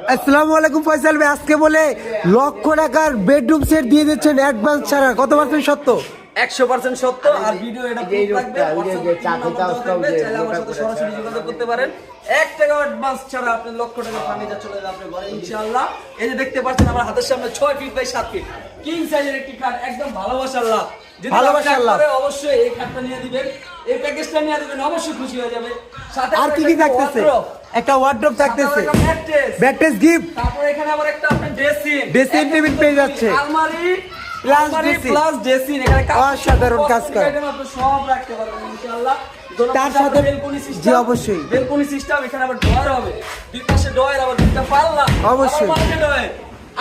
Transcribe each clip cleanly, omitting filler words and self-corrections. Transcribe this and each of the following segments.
আসসালামু আলাইকুম ফয়সাল ভাই, আজকে বলে লক্ষ টাকার বেডরুম সেট দিয়ে দিচ্ছেন অ্যাডভান্স ছাড়া, কত পার্সেন্ট সত্য? 100% সত্য। আর ভিডিও এটা প্রুফ থাকবে, চাইলে আমার সাথে সরাসরি যোগাযোগ করতে পারেন। 1 টাকা অ্যাডভান্স ছাড়া আপনি লক্ষ টাকা ফার্নিচার চলে যাবে আপনার ঘরে ইনশাআল্লাহ। এই যে দেখতে পাচ্ছেন আমার হাতের সামনে 6 ফিট বাই 7 ফিট কিং সাইজের একটি খাট, একদম ভালোবাসার লাভ। যদি ভালোবাসার লাভ, অবশ্যই এই খাটটা নিয়ে দিবেন, এই প্যাকেজটা নিয়ে দিবেন, অবশ্যই খুশি হয়ে যাবে। সাথে আর কি কি থাকতেছে? একটা ওয়ার্ডরোব থাকতেছে, ব্যাকটেস গিফট, তারপর এখানে আবার একটা আপনি ড্রেসিং টেবিল পেয়ে যাচ্ছে, আলমারি প্লাস ড্রেসিং, এখানে অসাধারণ কাজ করে, আপনি সব রাখতে পারবেন ইনশাআল্লাহ। তার সাথে জি অবশ্যই বেলকনি সিস্টেম, এখানে আবার ডয়ার হবে, দুই পাশে ডয়ার, আবার দুইটা পাল্লা, অবশ্যই।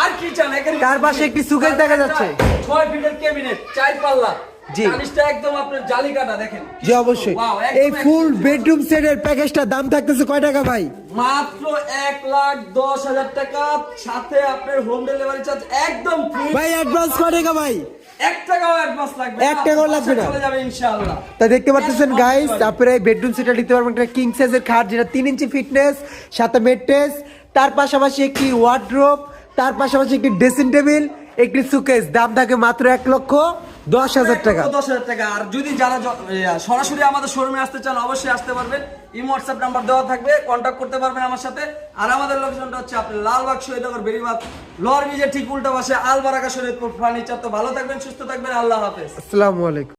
আর কি চান? এখানে তার পাশে একটি সুকেস দেখা যাচ্ছে, 6 ফিটের ক্যাবিনেট, 4 পাল্লা, জি জানিসটা একদম আপনার জালি কাটা, দেখেন জি অবশ্যই। এই ফুল বেডরুম সেটের প্যাকেজটার দাম থাকতেছে কয় টাকা ভাই? মাত্র 1,10,000 টাকা, সাথে আপনার হোম ডেলিভারি চার্জ একদম ফ্রি। ভাই অ্যাডভান্স কয় টাকা ভাই? 1 টাকাও অ্যাডভান্স লাগবে না, 1 টাকাও লাগবে না, চলে যাবে ইনশাআল্লাহ। তা দেখতে পাচ্ছেন গাইস, আপনারা এই বেডরুম সেটটা নিতে পারবেন। একটা কিং সাইজের খাট যেটা 3 ইঞ্চি ফিটনেস, সাথে মেট্রেস, তার পাশাপাশি একটি ওয়ার্ডরোব, তার পাশাপাশি একটি ড্রেসিং টেবিল, একটি সুকেস, দাম থাকে মাত্র 1,10,000 টাকা। 10,000 টাকা। আর যদি যারা সরাসরি আমাদের শোরুমে আসতে চান অবশ্যই আসতে পারবেন, ইমো হোয়াটসঅ্যাপ নাম্বার দেওয়া থাকবে, কন্ট্যাক্ট করতে পারবেন আমার সাথে। আর আমাদের লোকেশনটা হচ্ছে আপনার লালবাগ শহীদনগর বেরিবাদ লোয়ার ব্রিজের ঠিক উল্টা পাশে আলবারাকা শরীয়তপুর ফার্নিচার। তো ভালো থাকবেন, সুস্থ থাকবেন, আল্লাহ হাফেজ। আসসালামু আলাইকুম।